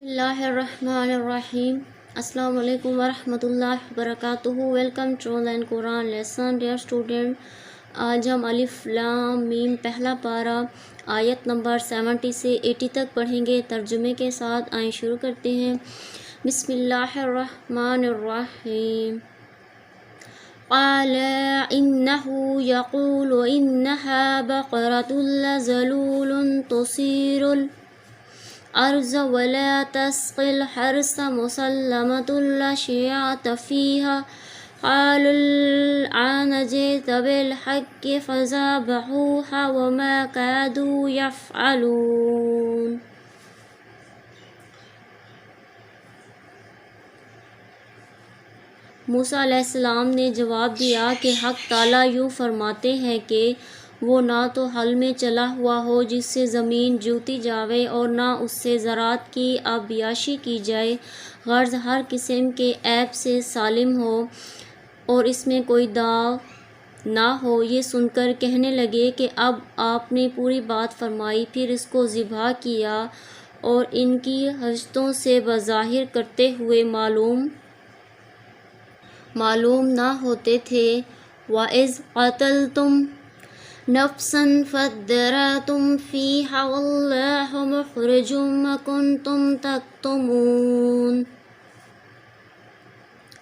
اللہ الرحمن الرحیم۔ السلام علیکم ورحمۃ اللہ وبرکاتہ۔ ویلکم ٹو لرن قرآن لیسن ڈیئر اسٹوڈنٹ۔ آج ہم الف لام میم پہلا پارہ آیت نمبر 70 سے 80 تک پڑھیں گے ترجمے کے ساتھ۔ آئیں شروع کرتے ہیں۔ بسم اللہ الرحمن الرحیم۔ قال إنه يقول إنها بقرة ذلول تثير الأرض ولا تسقي الحرث مسلمة لا شيعة فيها قالوا الآن جئت بالحق فذبحوها وما كادوا يفعلون۔ موسیٰ علیہ السلام نے جواب دیا کہ حق تعالیٰ یوں فرماتے ہیں کہ وہ نہ تو حل میں چلا ہوا ہو جس سے زمین جوتی جاوے اور نہ اس سے زراعت کی آبیاشی کی جائے، غرض ہر قسم کے عیب سے سالم ہو اور اس میں کوئی داغ نہ ہو۔ یہ سن کر کہنے لگے کہ اب آپ نے پوری بات فرمائی، پھر اس کو ذبح کیا اور ان کی حجتوں سے بظاہر کرتے ہوئے معلوم نہ ہوتے تھے۔ وَإِذْ قَتَلْتُمْ نَفْسًا فَادَّارَأْتُمْ فِيهَا وَاللَّهُ مُخْرِجٌ مَا كُنْتُمْ تَكْتُمُونَ۔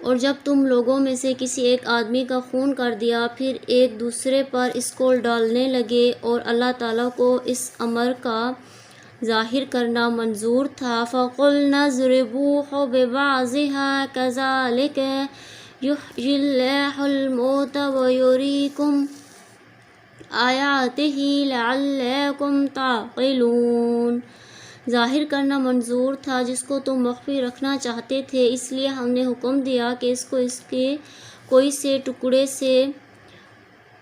اور جب تم لوگوں میں سے کسی ایک آدمی کا خون کر دیا، پھر ایک دوسرے پر اس کو ڈالنے لگے اور اللہ تعالیٰ کو اس امر کا ظاہر کرنا منظور تھا۔ فَقُلْنَا اضْرِبُوهُ بِبَعْضِهَا كَذَلِكَ يُحْيِي اللَّهُ الْمَوْتَى وَيُرِيكُمْ آیاتہ لعلکم تعقلون۔ ظاہر کرنا منظور تھا جس کو تم مخفی رکھنا چاہتے تھے، اس لیے ہم نے حکم دیا کہ اس کو اس کے کوئی سے ٹکڑے سے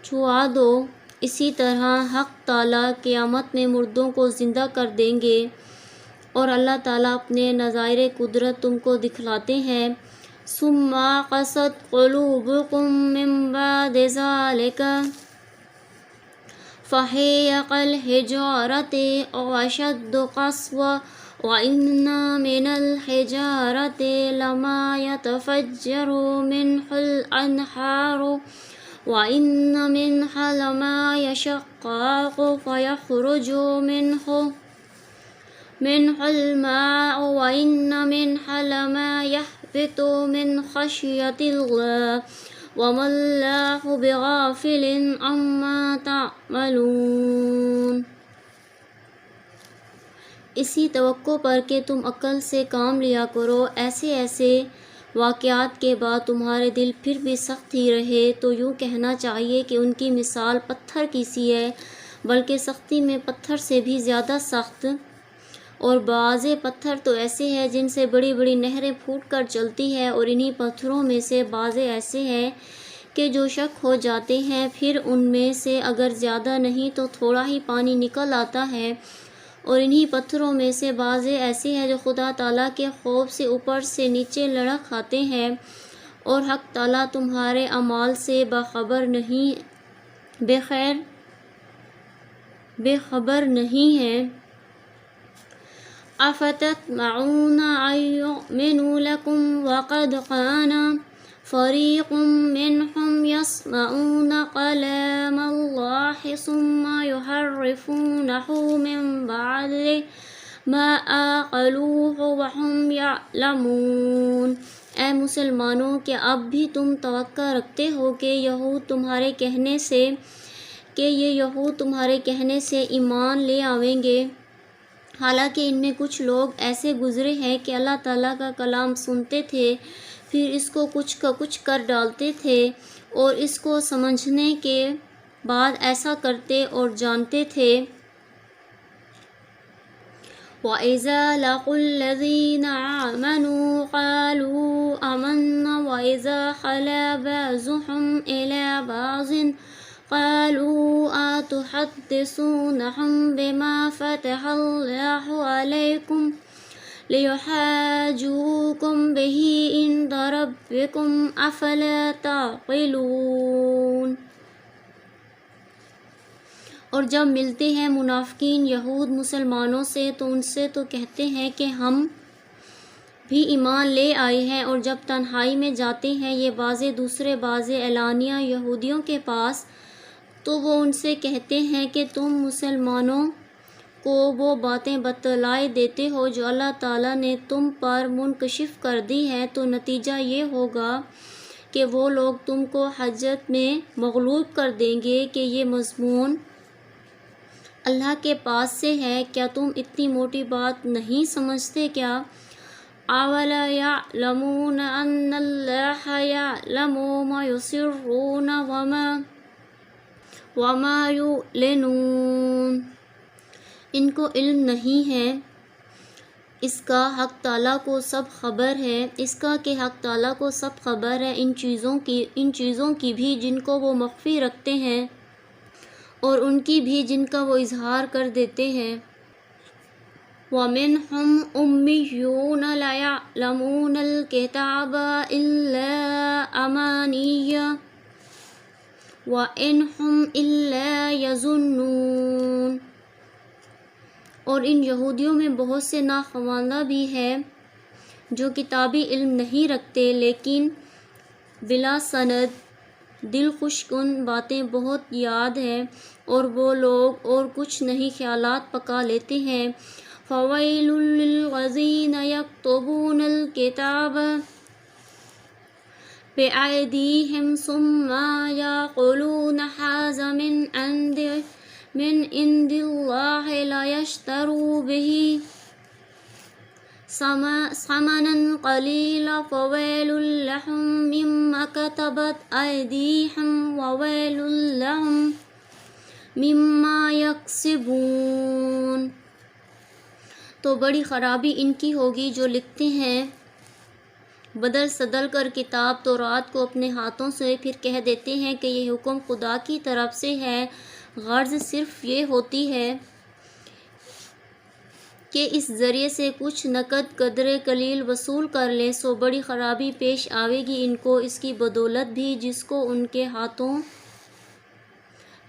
چھوا دو۔ اسی طرح حق تعالیٰ قیامت میں مردوں کو زندہ کر دیں گے اور اللہ تعالیٰ اپنے نظائر قدرت تم کو دکھلاتے ہیں۔ ثم قست قلوبکم من بعد ذلک فہی کالحجارۃ أو أشد قسوة وإن من الحجارة لما يتفجر منه الأنهار وإن منها لما يشقق فيخرج منه الماء وإن منها لما يهبط من خشية الله وما الله بغافل عما تعملون۔ اسی توقع پر کہ تم عقل سے کام لیا کرو، ایسے واقعات کے بعد تمہارے دل پھر بھی سخت ہی رہے تو یوں کہنا چاہیے کہ ان کی مثال پتھر کی سی ہے، بلکہ سختی میں پتھر سے بھی زیادہ سخت۔ اور بعض پتھر تو ایسے ہیں جن سے بڑی بڑی نہریں پھوٹ کر چلتی ہیں، اور انہی پتھروں میں سے بعض ایسے ہیں کہ جو شک ہو جاتے ہیں، پھر ان میں سے اگر زیادہ نہیں تو تھوڑا ہی پانی نکل آتا ہے، اور انہی پتھروں میں سے بعض ایسے ہیں جو خدا تعالیٰ کے خوف سے اوپر سے نیچے لڑھک آتے ہیں، اور حق تعالیٰ تمہارے اعمال سے بے خبر نہیں ہے۔ أفتطمعون أن يؤمنوا لكم وقد كان فريق منهم يسمعون كلام الله ثم يحرفونه من بعد ما عقلوه وهم يعلمون۔ اے مسلمانوں، کیا اب بھی تم توقع رکھتے ہو کہ یہ یہود تمہارے کہنے سے ایمان لے آویں گے، حالانکہ ان میں کچھ لوگ ایسے گزرے ہیں کہ اللہ تعالیٰ کا کلام سنتے تھے، پھر اس کو کچھ کا کچھ کر ڈالتے تھے، اور اس کو سمجھنے کے بعد ایسا کرتے اور جانتے تھے۔ وَإِذَا لَقُوا الَّذِينَ آمَنُوا قَالُوا آمَنَّا وَإِذَا خَلَا بَعْضُهُمْ إِلَىٰ بَعْضٍ قالوا أتحدثونهم بما فتح الله عليكم ليحاجوكم به عند ربكم أفلا تعقلون۔ اور جب ملتے ہیں منافقین یہود مسلمانوں سے تو ان سے تو کہتے ہیں کہ ہم بھی ایمان لے آئے ہیں، اور جب تنہائی میں جاتے ہیں یہ بعض دوسرے بعض اعلانیہ یہودیوں کے پاس، تو وہ ان سے کہتے ہیں کہ تم مسلمانوں کو وہ باتیں بتلائے دیتے ہو جو اللہ تعالیٰ نے تم پر منکشف کر دی ہیں، تو نتیجہ یہ ہوگا کہ وہ لوگ تم کو حجت میں مغلوب کر دیں گے کہ یہ مضمون اللہ کے پاس سے ہے۔ کیا تم اتنی موٹی بات نہیں سمجھتے کیا؟ أَوَلَا يَعْلَمُونَ أَنَّ اللَّهَ يَعْلَمُ مَا يُسِرُّونَ وَمَا يُعْلِنُونَ۔ ان کو علم نہیں ہے اس کا حق تعالیٰ کو سب خبر ہے، اس کا کہ حق تعالیٰ کو سب خبر ہے ان چیزوں کی بھی جن کو وہ مخفی رکھتے ہیں، اور ان کی بھی جن کا وہ اظہار کر دیتے ہیں۔ وَمِنْهُمْ أُمِّيُّونَ لَا يَعْلَمُونَ الْكِتَابَ إِلَّا أَمَانِيَّ وَإِنْ هُمْ إِلَّا يَظُنُّونَ۔ اور ان یہودیوں میں بہت سے ناخواندہ بھی ہیں جو کتابی علم نہیں رکھتے، لیکن بلا سند دل خوش کن باتیں بہت یاد ہیں، اور وہ لوگ اور کچھ نہیں خیالات پکا لیتے ہیں۔ فَوَيْلٌ لِّلَّذِينَ يَكْتُبُونَ الْكِتَابَ بِأَيْدِيهِمْ ثُمَّ يَقُولُونَ هَٰذَا مِنْ عِندِ اللَّهِ لِيَشْتَرُوا بِهِ ثَمَنًا قَلِيلًا فَوَيْلٌ لَّهُم مِّمَّا كَتَبَتْ أَيْدِيهِمْ وَوَيْلٌ لَّهُم مِّمَّا يَكْسِبُونَ۔ تو بڑی خرابی ان کی ہوگی جو لکھتے ہیں بدل سدل کر کتاب تورات کو اپنے ہاتھوں سے، پھر کہہ دیتے ہیں کہ یہ حکم خدا کی طرف سے ہے۔ غرض صرف یہ ہوتی ہے کہ اس ذریعے سے کچھ نقد قدرے قلیل وصول کر لیں، سو بڑی خرابی پیش آئے گی ان کو اس کی بدولت بھی جس کو ان کے ہاتھوں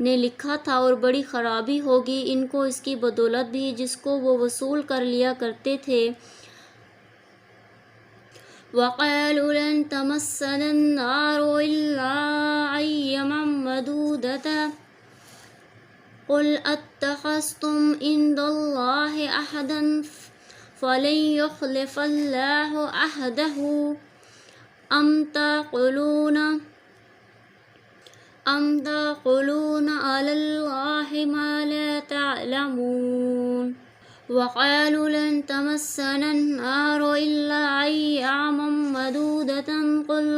نے لکھا تھا، اور بڑی خرابی ہوگی ان کو اس کی بدولت بھی جس کو وہ وصول کر لیا کرتے تھے۔ وَقَالُوا لَن تَمَسَّنَا النَّارُ إِلَّا أَيَّامًا مَّعْدُودَةً قُلْ أَتَّخَذْتُمْ عِندَ اللَّهِ عَهْدًا فَلَن يُخْلِفَ اللَّهُ عَهْدَهُ أَمْ تَقُولُونَ عَلَى اللَّهِ مَا لَا تَعْلَمُونَ۔ وَقَالُوا لَن تَمَسَّنَا النَّارُ إِلَّا أَيَّامًا مَّعْدُودَةً قُلْ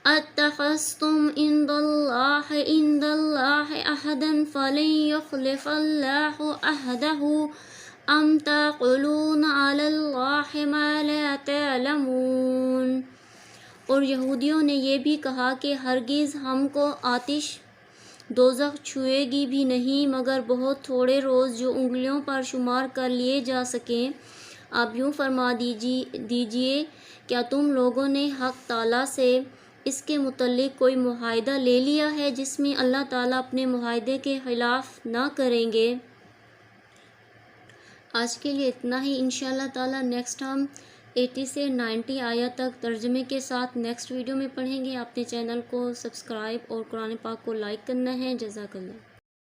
أَتَّخَذْتُمْ عِندَ اللَّهِ عَهْدًا فَلَن يُخْلِفَ اللَّهُ عَهْدَهُ أَمْ تَقُولُونَ عَلَى اللَّهِ مَا لَا تَعْلَمُونَ۔ اور یہودیوں نے یہ بھی کہا کہ ہرگز ہم کو آتش دوزخ چھوئے گی بھی نہیں مگر بہت تھوڑے روز جو انگلیوں پر شمار کر لیے جا سکیں۔ اب یوں فرما دیجئے کیا تم لوگوں نے حق تعالیٰ سے اس کے متعلق کوئی معاہدہ لے لیا ہے جس میں اللہ تعالیٰ اپنے معاہدے کے خلاف نہ کریں گے؟ آج کے لیے اتنا ہی۔ انشاءاللہ تعالیٰ نیکسٹ ہم 80 سے 90 آیت تک ترجمے کے ساتھ نیکسٹ ویڈیو میں پڑھیں گے۔ اپنے چینل کو سبسکرائب اور قرآن پاک کو لائک کرنا ہے۔ جزاک اللہ۔